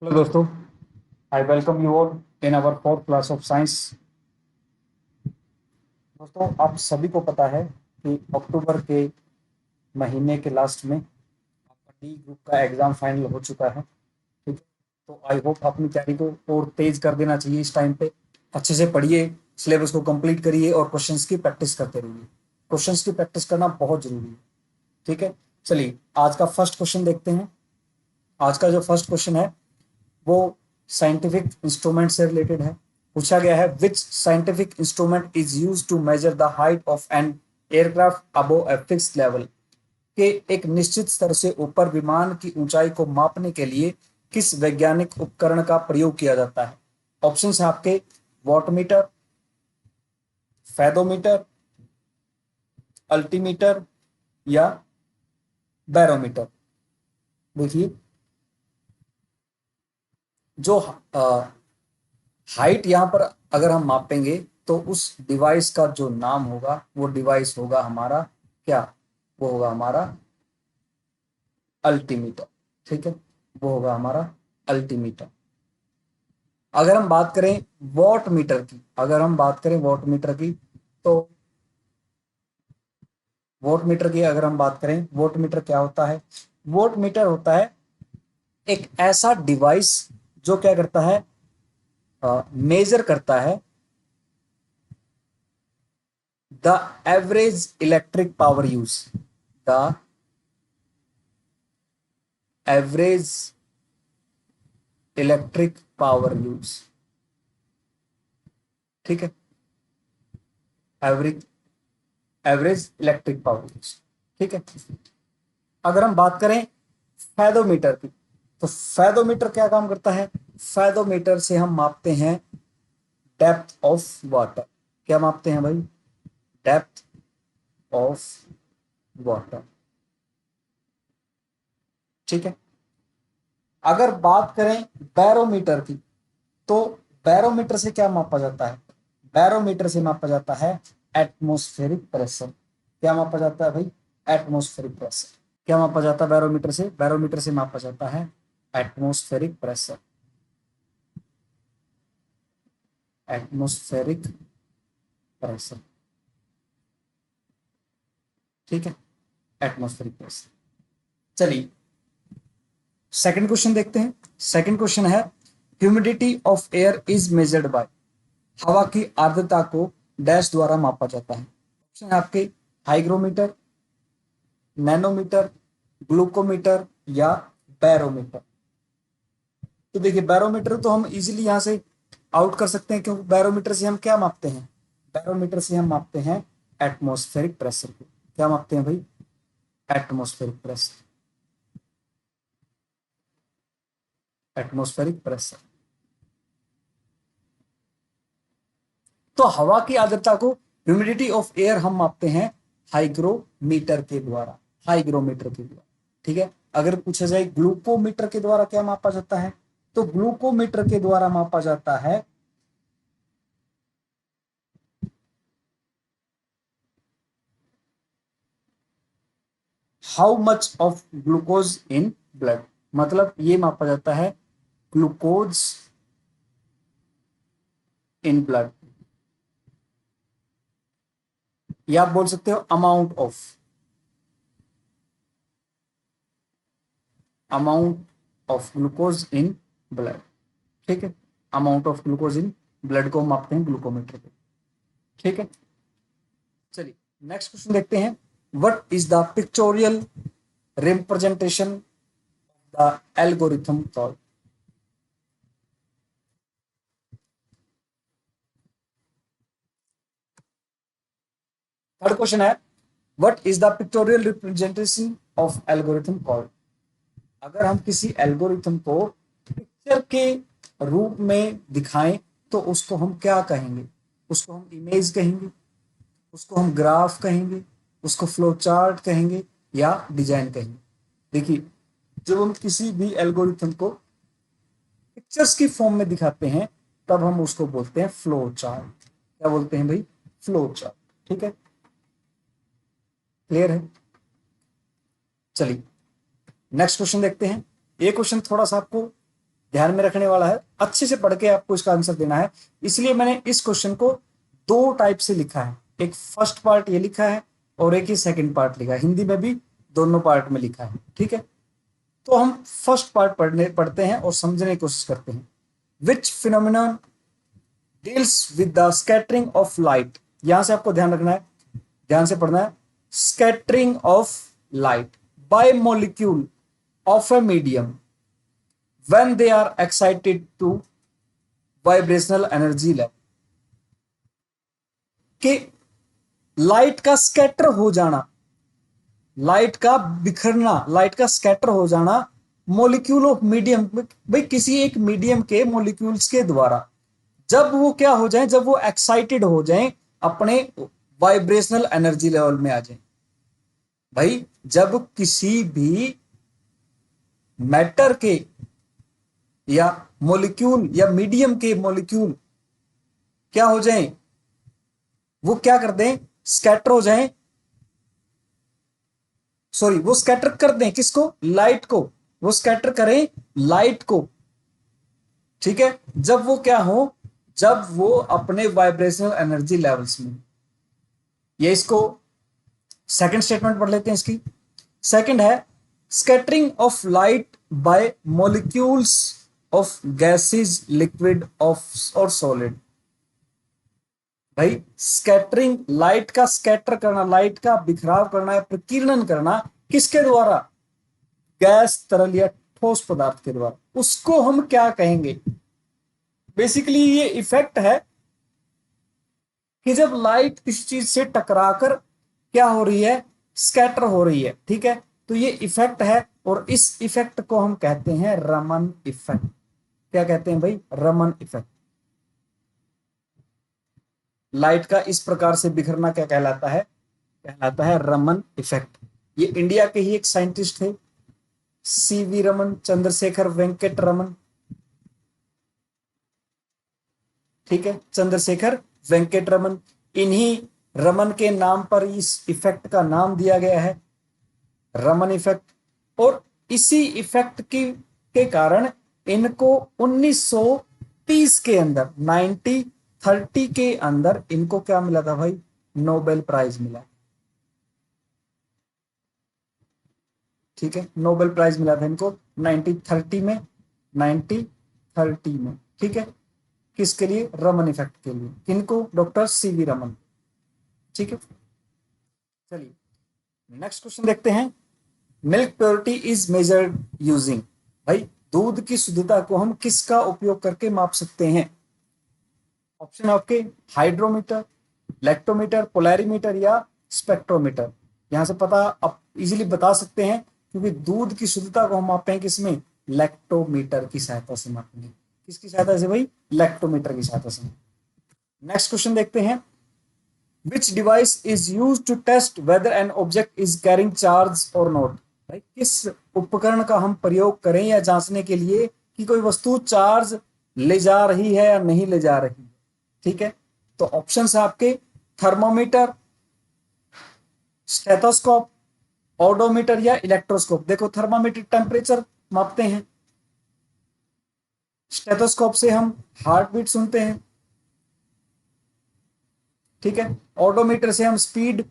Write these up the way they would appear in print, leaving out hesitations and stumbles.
Hello दोस्तों, I welcome you all in our fourth class of science. दोस्तों, आप सभी को पता है कि अक्टूबर के महीने के लास्ट में आपका डी ग्रुप का एग्जाम फाइनल हो चुका है। ठीक है, तो आई होप अपनी तैयारी को और तेज कर देना चाहिए। इस टाइम पे अच्छे से पढ़िए, सिलेबस को कंप्लीट करिए और क्वेश्चंस की प्रैक्टिस करते रहिए। क्वेश्चंस की प्रैक्टिस करना बहुत जरूरी है। ठीक है, चलिए आज का फर्स्ट क्वेश्चन देखते हैं। आज का जो फर्स्ट क्वेश्चन है वो साइंटिफिक इंस्ट्रूमेंट से रिलेटेड है। पूछा गया है, which scientific instrument is use to measure the height of an aircraft above a fixed level. के एक निश्चित स्तर से ऊपर विमान की ऊंचाई को मापने के लिए किस वैज्ञानिक उपकरण का प्रयोग किया जाता है। ऑप्शन है आपके, वॉटमीटर, फेदोमीटर, अल्टीमीटर या बैरोमीटर। देखिए, जो हाइट यहां पर अगर हम मापेंगे तो उस डिवाइस का जो नाम होगा वो डिवाइस होगा हमारा क्या, वो होगा हमारा अल्टीमीटर। ठीक है, वो होगा हमारा अल्टीमीटर। अगर हम बात करें वॉट मीटर की, अगर हम बात करें वॉट मीटर की, तो वोट मीटर की अगर हम बात करें, वोट मीटर क्या होता है? वोट मीटर होता है एक ऐसा डिवाइस जो क्या करता है, मेजर करता है the average electric power use, the average electric power use. ठीक है, average average electric power use. ठीक है, अगर हम बात करें फैदोमीटर की, तो फैदोमीटर क्या काम करता है? फैदोमीटर से हम मापते हैं डेप्थ ऑफ वाटर। क्या मापते हैं भाई? Depth of water. ठीक है, अगर बात करें बैरोमीटर की, तो बैरोमीटर से क्या मापा जाता है? बैरोमीटर से मापा जाता है एटमॉस्फेरिक प्रेशर। क्या मापा जाता है भाई? Atmospheric pressure. क्या मापा जाता है बैरोमीटर से? बैरोमीटर से मापा जाता है एटमॉस्फेरिक प्रेशर। Atmospheric pressure. ठीक है, एटमॉस्फेरिक प्रेशर। चलिए सेकंड क्वेश्चन देखते हैं। सेकंड क्वेश्चन है, humidity of air is measured by. हवा की आर्द्रता को डैश द्वारा मापा जाता है। ऑप्शन है आपके, हाइग्रोमीटर, नैनोमीटर, ग्लूकोमीटर या बैरोमीटर। तो देखिए, बैरोमीटर तो हम इजीली यहां से आउट कर सकते हैं, क्योंकि बैरोमीटर से हम क्या मापते हैं? बैरोमीटर से हम मापते हैं एटमॉस्फेरिक प्रेशर को। क्या मापते हैं भाई? Atmospheric pressure. Atmospheric pressure. तो हवा की आर्द्रता को, ह्यूमिडिटी ऑफ एयर हम मापते हैं हाइग्रोमीटर के द्वारा। हाइग्रोमीटर के द्वारा। ठीक है, अगर पूछा जाए ग्लूकोमीटर के द्वारा क्या मापा जाता है, तो ग्लूकोमीटर के द्वारा मापा जाता है how much of glucose in blood. मतलब ये मापा जाता है ग्लूकोज इन ब्लड, या आप बोल सकते हो amount of glucose in blood. ठीक है, amount of glucose in blood को मापते हैं ग्लूकोमीटर पे। ठीक है, चलिए नेक्स्ट क्वेश्चन देखते हैं। What is the pictorial representation the algorithm called. Third question है, what is the pictorial representation of algorithm called. अगर हम किसी एल्गोरिथम को पिक्चर के रूप में दिखाएं तो उसको हम क्या कहेंगे? उसको हम इमेज कहेंगे, उसको हम ग्राफ कहेंगे, उसको फ्लो चार्ट कहेंगे या डिजाइन कहेंगे। देखिए, जब हम किसी भी एल्गोरिथम को पिक्चर्स की फॉर्म में दिखाते हैं तब हम उसको बोलते हैं फ्लो चार्ट। क्या बोलते हैं भाई? Flow chart. ठीक है, क्लियर है? चलिए नेक्स्ट क्वेश्चन देखते हैं। ये क्वेश्चन थोड़ा सा आपको ध्यान में रखने वाला है, अच्छे से पढ़ के आपको इसका आंसर देना है। इसलिए मैंने इस क्वेश्चन को दो टाइप से लिखा है, एक फर्स्ट पार्ट ये लिखा है और एक ही सेकंड पार्ट लिखा है, हिंदी में भी दोनों पार्ट में लिखा है, ठीक है। तो हम फर्स्ट पार्ट पढ़ते हैं और समझने की कोशिश करते हैं। Which phenomenon deals with the scattering of light, यहां से आपको ध्यान रखना है, ध्यान से पढ़ना है। Scattering of light by molecule of a medium when they are excited to vibrational energy level, कि लाइट का स्कैटर हो जाना, लाइट का बिखरना, लाइट का स्कैटर हो जाना मॉलिक्यूल ऑफ मीडियम, भाई किसी एक मीडियम के मॉलिक्यूल्स के द्वारा, जब वो क्या हो जाए, जब वो एक्साइटेड हो जाए, अपने वाइब्रेशनल एनर्जी लेवल में आ जाए। भाई जब किसी भी मैटर के या मॉलिक्यूल या मीडियम के मॉलिक्यूल क्या हो जाए, वो क्या कर दें, स्कैटर हो जाए, सॉरी वो स्कैटर कर दें किसको, लाइट को, वो स्कैटर करें लाइट को, ठीक है। जब वो क्या हो, जब वो अपने वाइब्रेशनल एनर्जी लेवल्स में, ये इसको सेकंड स्टेटमेंट पढ़ लेते हैं इसकी। सेकंड है scattering of light bye molecules of gases, liquid of और सॉलिड। भाई स्कैटरिंग, लाइट का स्कैटर करना, लाइट का बिखराव करना या प्रकीर्णन करना किसके द्वारा, गैस, तरल या ठोस पदार्थ के द्वारा, उसको हम क्या कहेंगे। बेसिकली ये इफेक्ट है कि जब लाइट किसी चीज से टकराकर क्या हो रही है, स्कैटर हो रही है, ठीक है। तो ये इफेक्ट है और इस इफेक्ट को हम कहते हैं रमन इफेक्ट। क्या कहते हैं भाई, रमन इफेक्ट। लाइट का इस प्रकार से बिखरना क्या कहलाता है, कहलाता है रमन इफेक्ट। ये इंडिया के ही एक साइंटिस्ट थे, सीवी रमन, चंद्रशेखर वेंकट रमन, ठीक है, चंद्रशेखर वेंकट रमन। इन्हीं रमन के नाम पर इस इफेक्ट का नाम दिया गया है, रमन इफेक्ट। और इसी इफेक्ट के कारण इनको 1930 के अंदर, 1930 के अंदर इनको क्या मिला था भाई, नोबेल प्राइज मिला, ठीक है। नोबेल प्राइज मिला था इनको 1930 में, 1930 में, ठीक है। किसके लिए, रमन इफेक्ट के लिए। किनको, डॉक्टर सीवी रमन, ठीक है। चलिए नेक्स्ट क्वेश्चन देखते हैं। Milk purity is measured using, भाई दूध की शुद्धता को हम किसका उपयोग करके माप सकते हैं। ऑप्शन आपके हाइड्रोमीटर, लैक्टोमीटर, पोलैरिमीटर या स्पेक्ट्रोमीटर। यहां से पता आप इजीली बता सकते हैं, क्योंकि दूध की शुद्धता को हम मापते हैं किसमें, लैक्टोमीटर की सहायता से मापेंगे। किसकी सहायता से भाई, लैक्टोमीटर की सहायता से। नेक्स्ट क्वेश्चन देखते हैं। Which device is used to test whether an object is carrying charge or not? भाई किस उपकरण का हम प्रयोग करें या जांचने के लिए कि कोई वस्तु चार्ज ले जा रही है या नहीं ले जा रही है, ठीक है। तो ऑप्शन है आपके थर्मोमीटर, स्टेथोस्कोप, ओडोमीटर या इलेक्ट्रोस्कोप। देखो थर्मोमीटर टेम्परेचर मापते हैं, स्टेथोस्कोप से हम हार्ट बीट सुनते हैं, ठीक है। ओडोमीटर से हम स्पीड,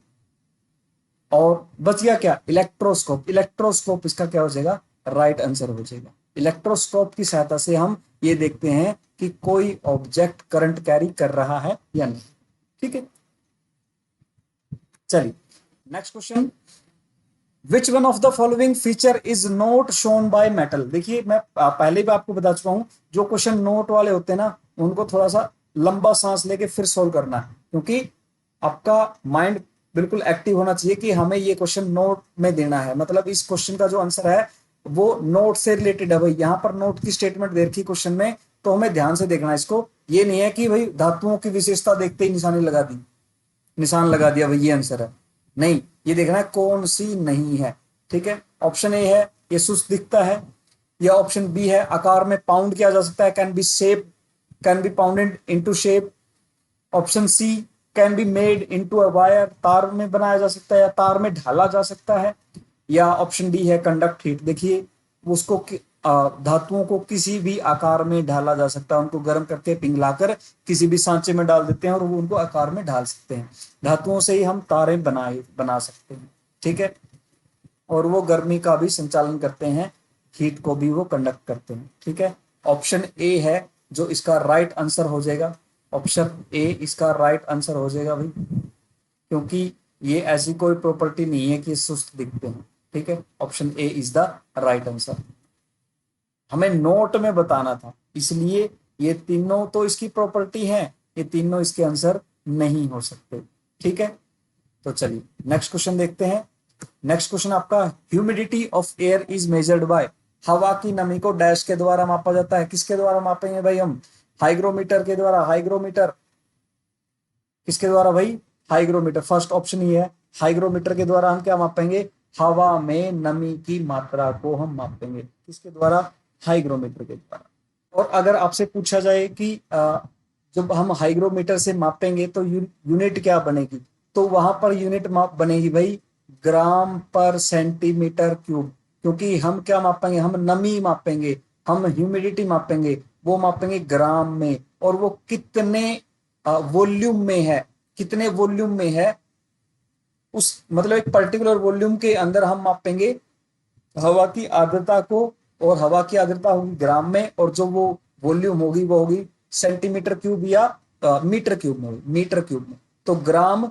और बच गया क्या, इलेक्ट्रोस्कोप। इलेक्ट्रोस्कोप इसका क्या हो जाएगा, राइट आंसर हो जाएगा। इलेक्ट्रोस्कोप की सहायता से हम ये देखते हैं कि कोई ऑब्जेक्ट करंट कैरी कर रहा है या नहीं, ठीक है। चलिए next question. Which one of the following feature is not shown by metal. देखिए मैं पहले भी आपको बता चुका हूं, जो क्वेश्चन नोट वाले होते हैं ना, उनको थोड़ा सा लंबा सांस लेके फिर सोल्व करना है, क्योंकि आपका माइंड बिल्कुल एक्टिव होना चाहिए कि हमें ये क्वेश्चन नोट में देना है। मतलब इस क्वेश्चन का जो आंसर है वो नोट से रिलेटेड है भाई। यहाँ पर नोट की स्टेटमेंट दे रखी क्वेश्चन में, तो हमें ध्यान से देखना है इसको। ये नहीं है कि भाई धातुओं की विशेषता देखते ही निशानी लगा दी, निशान लगा दिया भाई ये आंसर है, नहीं। ये देखना है कौन सी नहीं है, ठीक है। ऑप्शन ए है ये सुस्त दिखता है, या ऑप्शन बी है आकार में पाउंड किया जा सकता है, can be shape, can be pounded into shape. Option C can be made into a wire, तार में बनाया जा सकता है या तार में ढाला जा सकता है। या ऑप्शन डी है कंडक्ट हीट। देखिए उसको धातुओं को किसी भी आकार में ढाला जा सकता है, उनको गर्म करके पिघलाकर किसी भी सांचे में डाल देते हैं और वो उनको आकार में ढाल सकते हैं। धातुओं से ही हम तारे बना सकते हैं, ठीक है। और वो गर्मी का भी संचालन करते हैं, हीट को भी वो कंडक्ट करते हैं, ठीक है। ऑप्शन ए है जो इसका राइट आंसर हो जाएगा। ऑप्शन ए इसका राइट आंसर हो जाएगा भाई, क्योंकि ये ऐसी कोई प्रॉपर्टी नहीं है कि सुस्त दिखते हैं, ठीक है। Option A is the right answer. हमें नोट में बताना था, इसलिए ये तीनों तो इसकी प्रॉपर्टी है, ये तीनों इसके आंसर नहीं हो सकते, ठीक है। तो चलिए नेक्स्ट क्वेश्चन देखते हैं। नेक्स्ट क्वेश्चन आपका, humidity of air is measured by. हवा की नमी को डैश के द्वारा मापा जाता है, किसके द्वारा मापेंगे भाई हम? हाइग्रोमीटर के द्वारा। हाइग्रोमीटर किसके द्वारा भाई? हाइग्रोमीटर। फर्स्ट ऑप्शन ही है, हाइग्रोमीटर के द्वारा हम क्या मापेंगे? हवा में नमी की मात्रा को हम मापेंगे, किसके द्वारा? हाइग्रोमीटर के द्वारा। और अगर आपसे पूछा जाए कि जब हम हाइग्रोमीटर से मापेंगे तो यूनिट क्या बनेगी, तो वहां पर यूनिट बनेगी भाई ग्राम पर सेंटीमीटर क्यूब, क्योंकि हम क्या मापेंगे? हम नमी मापेंगे, हम ह्यूमिडिटी मापेंगे, वो मापेंगे ग्राम में। और वो कितने वॉल्यूम में है, कितने वॉल्यूम में है, उस मतलब एक पर्टिकुलर वॉल्यूम के अंदर हम मापेंगे हवा की आर्द्रता को। और हवा की आर्द्रता होगी ग्राम में, और जो वो वॉल्यूम होगी वो होगी सेंटीमीटर क्यूब या मीटर क्यूब में होगी, मीटर क्यूब में। तो ग्राम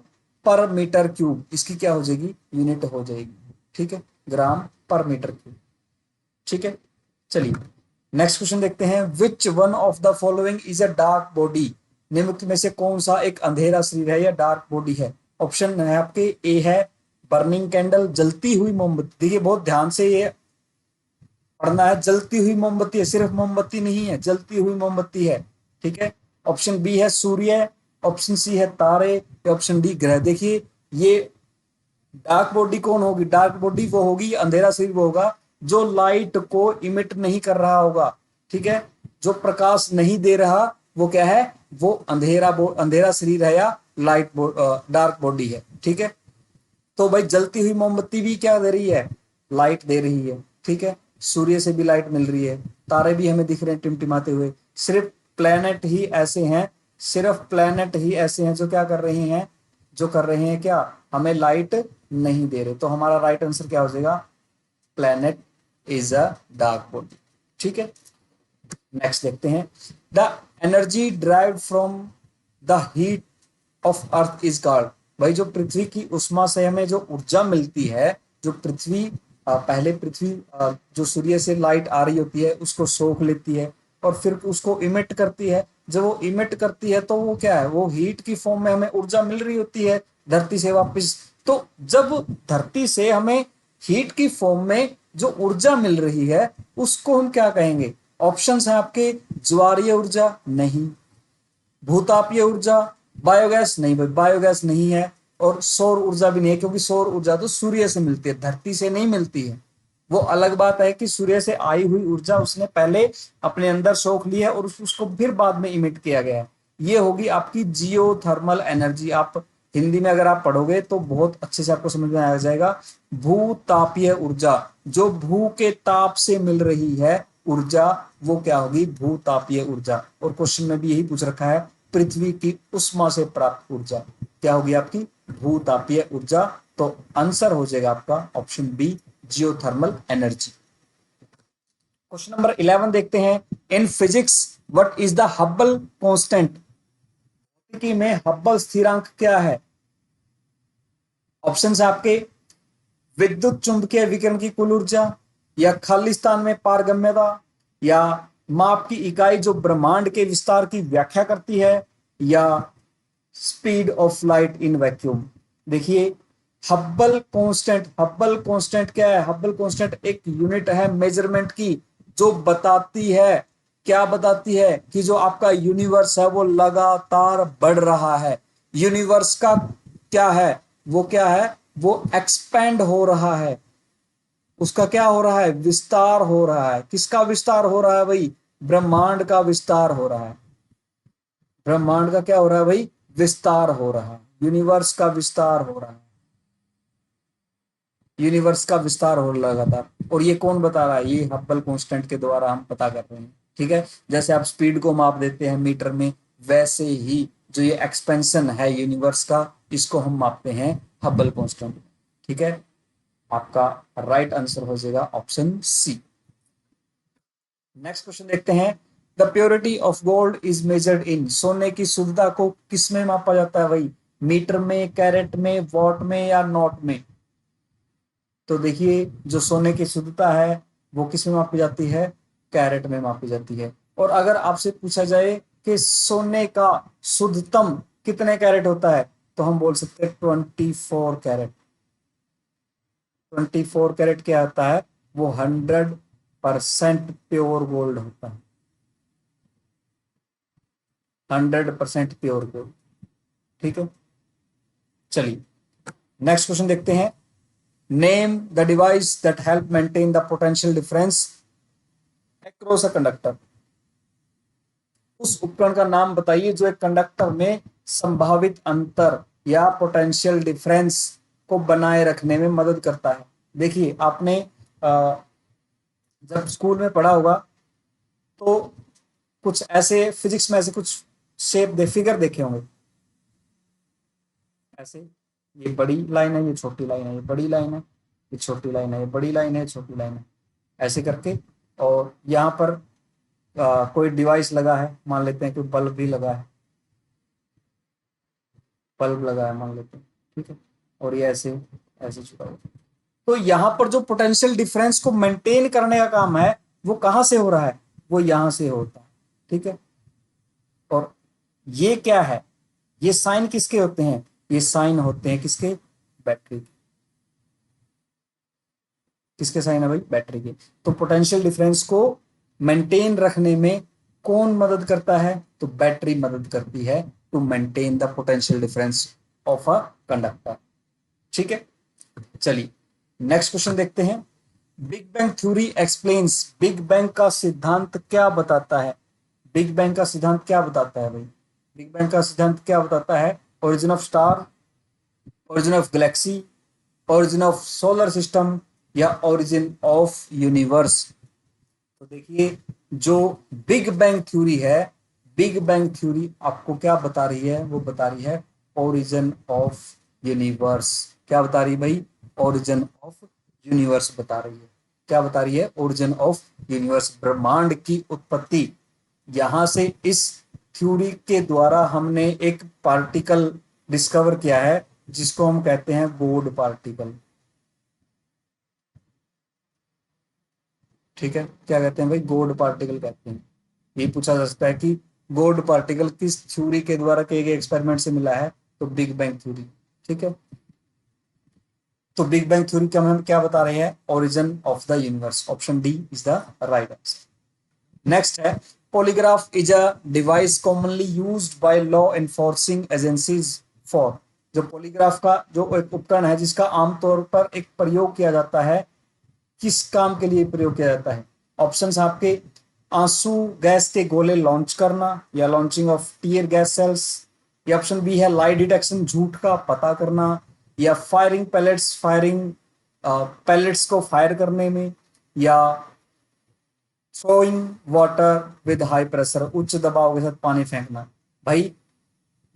पर मीटर क्यूब इसकी क्या हो जाएगी? यूनिट हो जाएगी, ठीक है। ग्राम पर मीटर क्यूब, ठीक है। चलिए नेक्स्ट क्वेश्चन देखते हैं। Which one of the following is a dark body. निम्नलिखित में से कौन सा एक अंधेरा शरीर है या डार्क बॉडी है? ऑप्शन है आपके, ए है बर्निंग कैंडल, जलती हुई मोमबत्ती। देखिए बहुत ध्यान से ये पढ़ना है, जलती हुई मोमबत्ती है, सिर्फ मोमबत्ती नहीं है, जलती हुई मोमबत्ती है, ठीक है। ऑप्शन बी है सूर्य, ऑप्शन सी है तारे, ऑप्शन डी ग्रह। देखिए ये डार्क बॉडी कौन होगी? डार्क बॉडी वो होगी, अंधेरा शरीर वो होगा जो लाइट को इमिट नहीं कर रहा होगा, ठीक है। जो प्रकाश नहीं दे रहा वो क्या है? वो अंधेरा शरीर है या डार्क बॉडी है, ठीक है। तो भाई जलती हुई मोमबत्ती भी क्या दे रही है? लाइट दे रही है, ठीक है। सूर्य से भी लाइट मिल रही है, तारे भी हमें दिख रहे हैं टिमटिमाते हुए। सिर्फ प्लेनेट ही ऐसे हैं, सिर्फ प्लेनेट ही ऐसे हैं जो क्या कर रहे हैं? जो कर रहे हैं क्या? हमें लाइट नहीं दे रहे। तो हमारा राइट आंसर क्या हो जाएगा? Planet is a dark body, ठीक है। नेक्स्ट देखते हैं। The energy drive from the heat of earth is called. भाई जो पृथ्वी की उष्मा से हमें जो ऊर्जा मिलती है, जो पृथ्वी पहले पृथ्वी जो सूर्य से लाइट आ रही होती है उसको सोख लेती है और फिर उसको इमिट करती है। जब वो इमिट करती है तो वो क्या है? वो हीट की फॉर्म में हमें ऊर्जा मिल रही होती है धरती से वापस। तो जब धरती से हमें हीट की फॉर्म में जो ऊर्जा मिल रही है उसको हम क्या कहेंगे? ऑप्शंस हैं आपके, ज्वारीय ऊर्जा नहीं, भूतापीय ऊर्जा, बायोगैस नहीं भाई, बायोगैस नहीं है, और सौर ऊर्जा भी नहीं है, क्योंकि सौर ऊर्जा तो सूर्य से मिलती है, धरती से नहीं मिलती है। वो अलग बात है कि सूर्य से आई हुई ऊर्जा उसने पहले अपने अंदर सोख ली है और उसको फिर बाद में इमिट किया गया है। ये होगी आपकी जियोथर्मल एनर्जी। आप हिंदी में अगर आप पढ़ोगे तो बहुत अच्छे से आपको समझ में आ जाएगा। भूतापीय ऊर्जा, जो भू के ताप से मिल रही है ऊर्जा, वो क्या होगी? भूतापीय ऊर्जा। और क्वेश्चन में भी यही पूछ रखा है, पृथ्वी की उष्मा से प्राप्त ऊर्जा क्या होगी? आपकी भूतापीय ऊर्जा। तो आंसर हो जाएगा आपका option B, geothermal energy. Question number 11 देखते हैं। In physics what is the Hubble constant. भौतिकी में हब्बल स्थिरांक क्या है? ऑप्शंस आपके, विद्युत चुंबकीय विकिरण की कुल ऊर्जा, या खाली स्थान में पारगम्यता, या माप की इकाई जो ब्रह्मांड के विस्तार की व्याख्या करती है, या speed of light in vacuum. देखिए हब्बल कांस्टेंट, हब्बल कांस्टेंट क्या है? हब्बल कांस्टेंट एक यूनिट है मेजरमेंट की, जो बताती है, क्या बताती है? कि जो आपका यूनिवर्स है वो लगातार बढ़ रहा है। यूनिवर्स का क्या है? वो क्या है? वो एक्सपेंड हो रहा है, उसका क्या हो रहा है? विस्तार हो रहा है। किसका विस्तार हो रहा है भाई? ब्रह्मांड का विस्तार हो रहा है। ब्रह्मांड का क्या हो रहा है भाई? विस्तार हो रहा है, यूनिवर्स का विस्तार हो रहा है। यूनिवर्स का विस्तार हो लगातार। और ये कौन बता रहा है? ये हब्बल कांस्टेंट के द्वारा हम पता कर रहे हैं। ठीक है, जैसे आप स्पीड को माप देते हैं मीटर में, वैसे ही जो ये एक्सपेंशन है यूनिवर्स का, इसको हम मापते हैं हब्बल कांस्टेंट। ठीक है, आपका राइट आंसर हो जाएगा ऑप्शन सी। नेक्स्ट क्वेश्चन देखते हैं। The purity of gold is measured in, सोने की शुद्धता को किस में मापा जाता है भाई? मीटर में, कैरेट में, वॉट में या नॉट में? तो देखिए, जो सोने की शुद्धता है वो किस में मापी जाती है? कैरेट में मापी जाती है। और अगर आपसे पूछा जाए कि सोने का शुद्धतम कितने कैरेट होता है, तो हम बोल सकते हैं 24 कैरेट। 24 कैरेट क्या होता है? वो 100% प्योर गोल्ड होता है। 100% प्योर गोल्ड। ठीक है, चलिए नेक्स्ट क्वेश्चन देखते हैं। Name the device that help maintain the potential difference across a conductor. उस उपकरण का नाम बताइए जो एक कंडक्टर में संभावित अंतर या पोटेंशियल डिफरेंस को बनाए रखने में मदद करता है। देखिए, आपने जब स्कूल में पढ़ा होगा तो कुछ ऐसे फिजिक्स में ऐसे कुछ शेप दे फिगर देखे होंगे ऐसे, ये बड़ी लाइन है, ये छोटी लाइन है, ये बड़ी लाइन है, ये छोटी लाइन है, ये बड़ी लाइन है, छोटी लाइन है, ऐसे करके। और यहाँ पर कोई डिवाइस लगा है, मान लेते हैं कि बल्ब भी लगा है, बल्ब लगा है मान लेते हैं। ठीक है, और ये ऐसे ऐसे छुपा हुआ। तो यहाँ पर जो पोटेंशियल डिफरेंस को मेंटेन करने का काम है वो कहाँ से हो रहा है? वो यहाँ से होता है। ठीक है, और ये क्या है? ये साइन किसके होते हैं? ये साइन होते हैं किसके? बैटरी के। किसके साइन है भाई? बैटरी के। तो पोटेंशियल डिफरेंस को मेंटेन रखने में कौन मदद करता है? तो बैटरी मदद करती है to maintain the potential difference of a conductor. ठीक है, चलिए नेक्स्ट क्वेश्चन देखते हैं। Big bang theory explains, big bang का सिद्धांत क्या बताता है? बिग बैंग का सिद्धांत क्या बताता है भाई? बिग बैंग का सिद्धांत क्या बताता है? Origin of star, origin of Galaxy, origin of solar system या ओरिजिन ऑफ यूनिवर्स? तो देखिए, जो बिग बैंग थ्योरी है, बिग बैंग थ्योरी आपको क्या बता रही है? वो बता रही है ओरिजिन ऑफ यूनिवर्स। क्या बता रही है भाई? ओरिजिन ऑफ यूनिवर्स बता रही है। क्या बता रही है? ओरिजिन ऑफ यूनिवर्स, ब्रह्मांड की उत्पत्ति। यहां से इस थ्योरी के द्वारा हमने एक पार्टिकल डिस्कवर किया है जिसको हम कहते हैं गॉड पार्टिकल। ठीक है, क्या कहते हैं भाई? गॉड पार्टिकल कहते हैं। ये पूछा जा सकता है कि गॉड पार्टिकल किस थ्योरी के द्वारा किए गए एक्सपेरिमेंट से मिला है? तो बिग बैंग थ्योरी। ठीक है, तो बिग बैंग थ्योरी क्या हम क्या बता रहे हैं? Origin of the universe. Option D is the right answer. Next है, polygraph is a device commonly used by law enforcing agencies for. जो पॉलीग्राफ का जो एक उपकरण है जिसका आमतौर पर एक प्रयोग किया जाता है, किस काम के लिए प्रयोग किया जाता है? ऑप्शंस आपके, आंसू गैस के गोले लॉन्च करना या launching of tear gas shells, या ऑप्शन बी है लाई डिटेक्शन, झूठ का पता करना, या फायरिंग पैलेट्स, फायरिंग पैलेट्स को फायर करने में, या throwing water with high pressure, उच्च दबाव के साथ पानी फेंकना। भाई,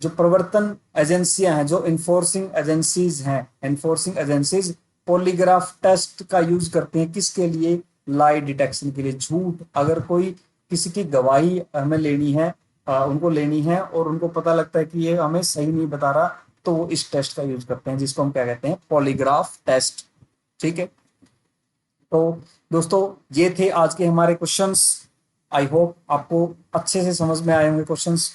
जो प्रवर्तन एजेंसियां हैं, जो इन्फोर्सिंग एजेंसीज हैं, इन्फोर्सिंग एजेंसीज पॉलीग्राफ टेस्ट का यूज करते हैं किसके लिए? लाई डिटेक्शन के लिए। झूठ, अगर कोई किसी की गवाही हमें लेनी है, उनको लेनी है और उनको पता लगता है कि ये हमें सही नहीं बता रहा, तो वो इस टेस्ट का यूज करते हैं जिसको हम क्या कहते हैं? Polygraph test. ठीक है, तो दोस्तों ये थे आज के हमारे क्वेश्चंस। आई होप आपको अच्छे से समझ में आए होंगे क्वेश्चंस।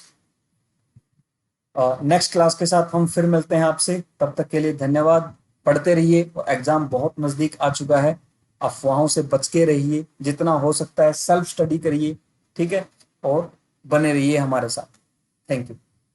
नेक्स्ट क्लास के साथ हम फिर मिलते हैं आपसे, तब तक के लिए धन्यवाद। पढ़ते रहिए, एग्जाम बहुत नजदीक आ चुका है, अफवाहों से बच के रहिए, जितना हो सकता है सेल्फ स्टडी करिए। ठीक है, और बने रहिए हमारे साथ। Thank you.